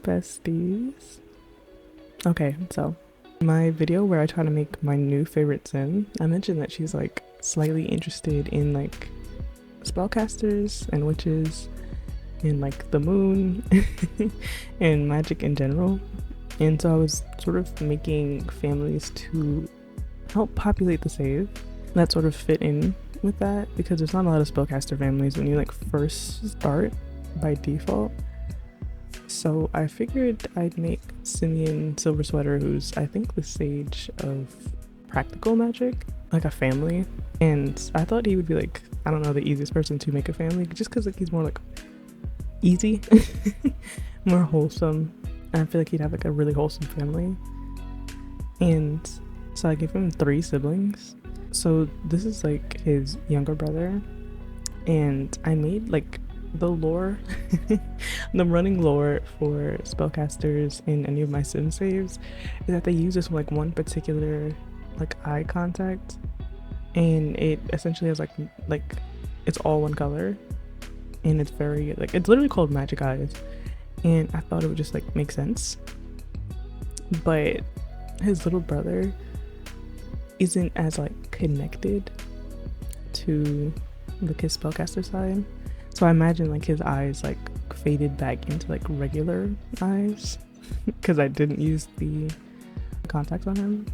besties. Okay, so my video where I try to make my new favorite sim, I mentioned that she's like slightly interested in like spellcasters and witches and like the moon and magic in general. And so I was sort of making families to help populate the save that sort of fit in with that, because there's not a lot of spellcaster families when you like first start by default. So I figured I'd make Simeon Silversweater, who's I think the sage of practical magic, like a family. And I thought he would be like, I don't know, the easiest person to make a family, just because like he's more like easy, more wholesome. And I feel like he'd have like a really wholesome family. And so I gave him 3 siblings. So this is like his younger brother. And I made like the lore, the running lore for spellcasters in any of my sim saves is that they use this like one particular like eye contact, and it essentially has like it's all one color, and it's very like, it's literally called magic eyes, and I thought it would just like make sense. But his little brother isn't as like connected to like his spellcaster side, so I imagine like his eyes like faded back into like regular eyes because I didn't use the contacts on him.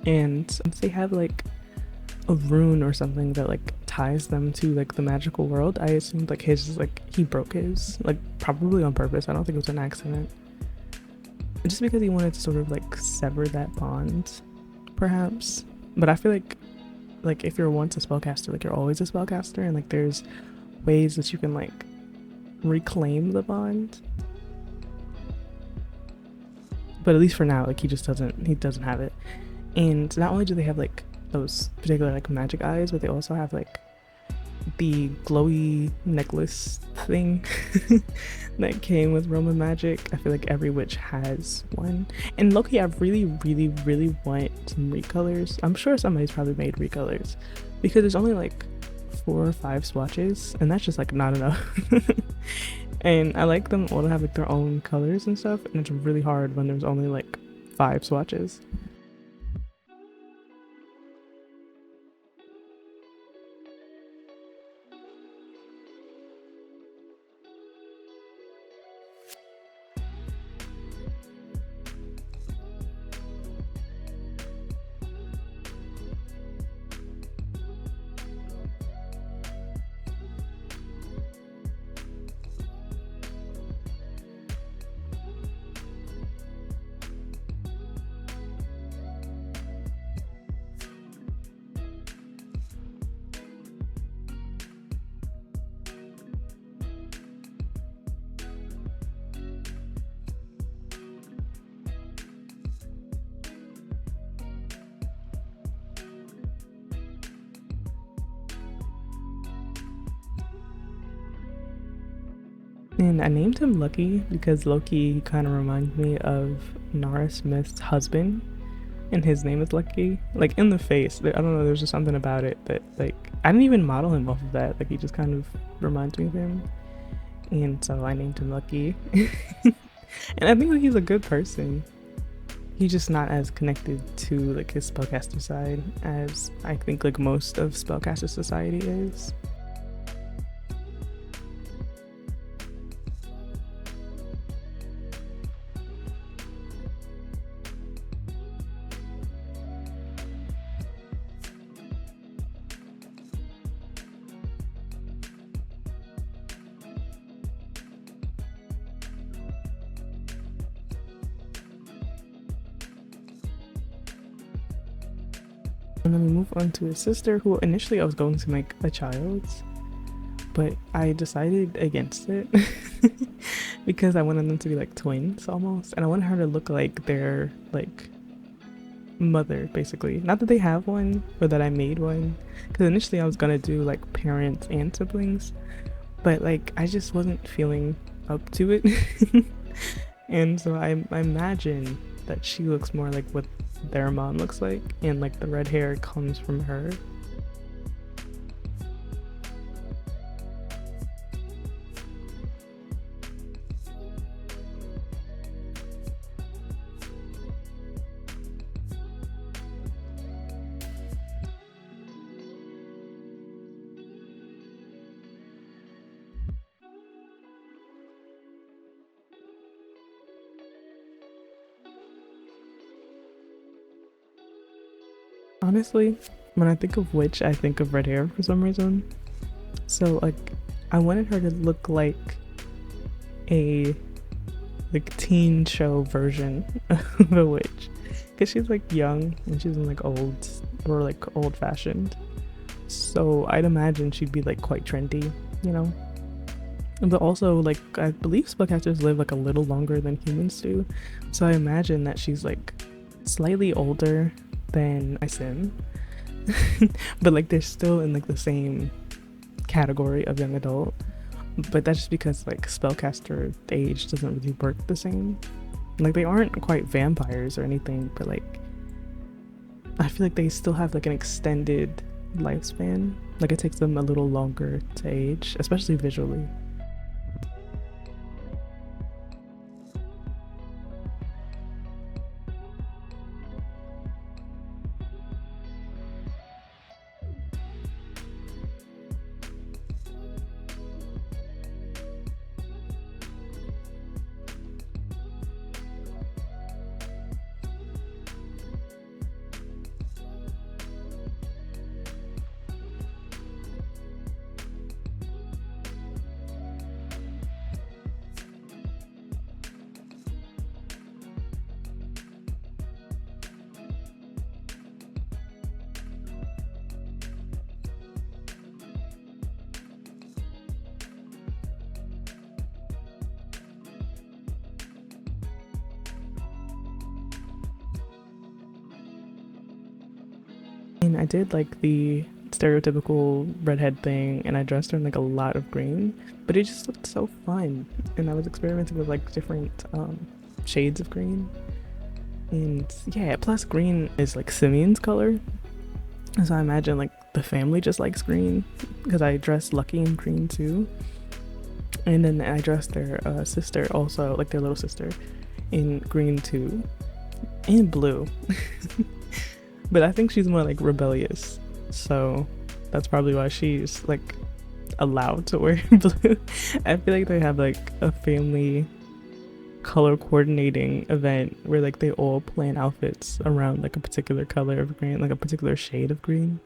And since they have like a rune or something that like ties them to like the magical world, I assumed like his is like he broke his, like probably on purpose. I don't think it was an accident, just because he wanted to sort of like sever that bond perhaps. But I feel like if you're once a spellcaster, like you're always a spellcaster, and like there's ways that you can like reclaim the bond. But at least for now, like he doesn't have it. And not only do they have like those particular like magic eyes, but they also have like the glowy necklace thing that came with Roman magic. I feel like every witch has one. And low-key, I really want some recolors. I'm sure somebody's probably made recolors, because there's only like 4 or 5 swatches, and that's just like not enough. And I like them all to have like their own colors and stuff, and it's really hard when there's only like 5 swatches. And I named him Lucky because Loki kind of reminds me of Nara Smith's husband, and his name is Lucky. Like in the face, I don't know, there's just something about it that like, I didn't even model him off of that. Like he just kind of reminds me of him, and so I named him Lucky. And I think that he's a good person. He's just not as connected to like his spellcaster side as I think like most of spellcaster society is. And then we move on to his sister, who initially I was going to make a child, but I decided against it because I wanted them to be like twins almost, and I wanted her to look like their like mother, basically. Not that they have one or that I made one, because initially I was gonna do like parents and siblings, but like I just wasn't feeling up to it. And so I imagine that she looks more like what their mom looks like, and like the red hair comes from her. Honestly, when I think of witch, I think of red hair for some reason. So like, I wanted her to look like a teen show version of a witch, because she's like young and she's in like old or like old fashioned. So I'd imagine she'd be like quite trendy, you know. But also, like, I believe spellcasters live like a little longer than humans do, so I imagine that she's like slightly older than I sim, but like they're still in like the same category of young adult. But that's just because like spellcaster age doesn't really work the same. Like they aren't quite vampires or anything, but like I feel like they still have like an extended lifespan. Like it takes them a little longer to age, especially visually. And I did like the stereotypical redhead thing, and I dressed her in like a lot of green, but it just looked so fun. And I was experimenting with like different shades of green. And yeah, plus green is like Simeon's color. So I imagine like the family just likes green, because I dressed Lucky in green too. And then I dressed their sister also, like their little sister, in green too, and blue. But I think she's more like rebellious, so that's probably why she's like allowed to wear blue. I feel like they have like a family color coordinating event where like they all plan outfits around like a particular color of green, like a particular shade of green.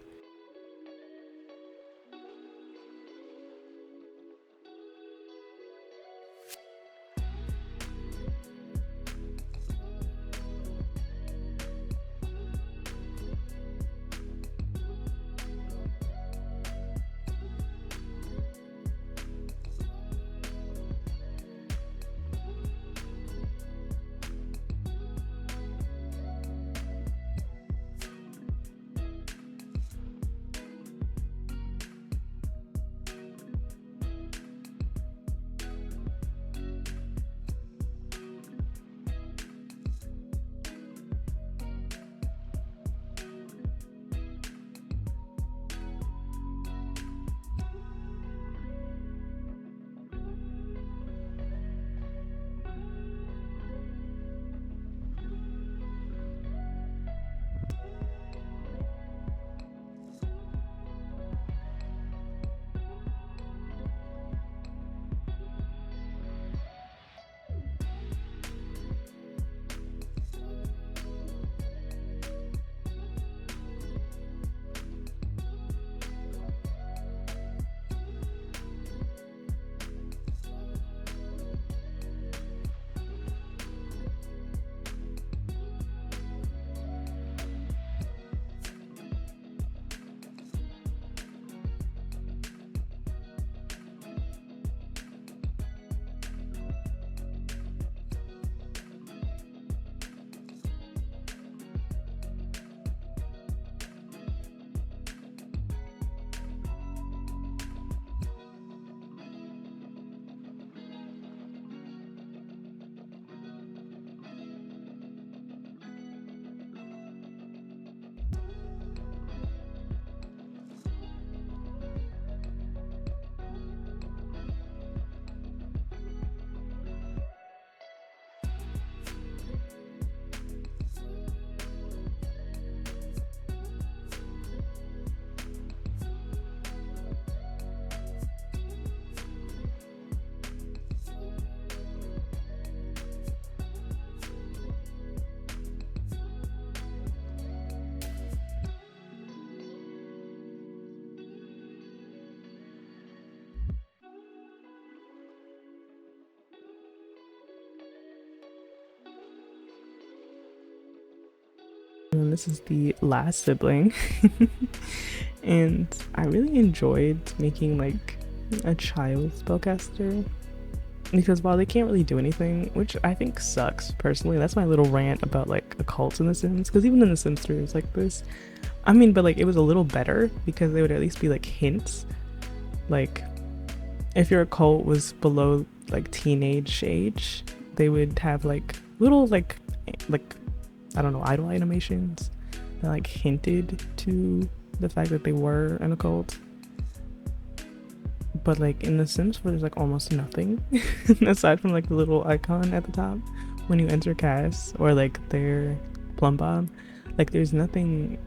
And then this is the last sibling. And I really enjoyed making like a child spellcaster, because while they can't really do anything, which I think sucks personally, that's my little rant about like occults in The Sims, because even in The Sims 3 it's like this. I mean, but like it was a little better because they would at least be like hints. Like if your occult was below like teenage age, they would have like little like I don't know, idle animations that like hinted to the fact that they were an occult. But like in The Sims 4 there's like almost nothing aside from like the little icon at the top when you enter CAS, or like their plum bob. Like there's nothing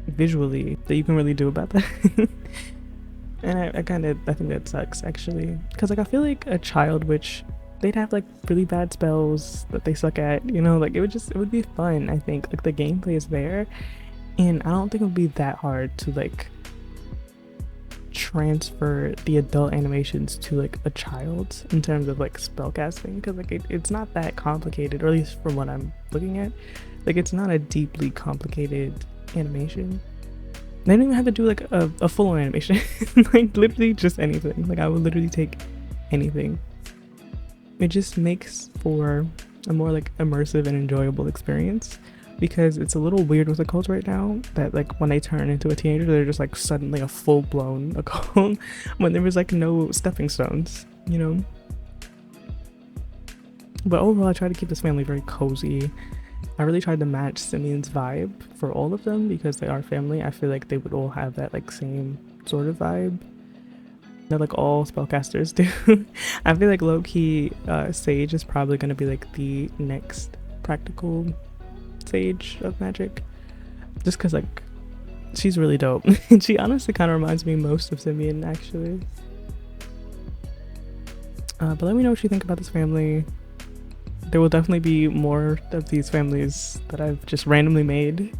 visually that you can really do about that. And I think that sucks actually, because like I feel like a child witch, they'd have like really bad spells that they suck at, you know, like it would be fun. I think like the gameplay is there, and I don't think it would be that hard to like transfer the adult animations to like a child in terms of like spell casting, because like it's not that complicated, or at least from what I'm looking at. Like it's not a deeply complicated animation. They don't even have to do like a full animation. Like literally just anything. Like I would literally take anything. It just makes for a more like immersive and enjoyable experience, because it's a little weird with occults right now that like when they turn into a teenager they're just like suddenly a full-blown occult when there was like no stepping stones, you know. But overall I try to keep this family very cozy. I really tried to match Simeon's vibe for all of them because they are family. I feel like they would all have that like same sort of vibe that like all spellcasters do. I feel like low-key Sage is probably going to be like the next practical Sage of magic, just because like she's really dope. And she honestly kind of reminds me most of Simeon actually. But let me know what you think about this family. There will definitely be more of these families that I've just randomly made.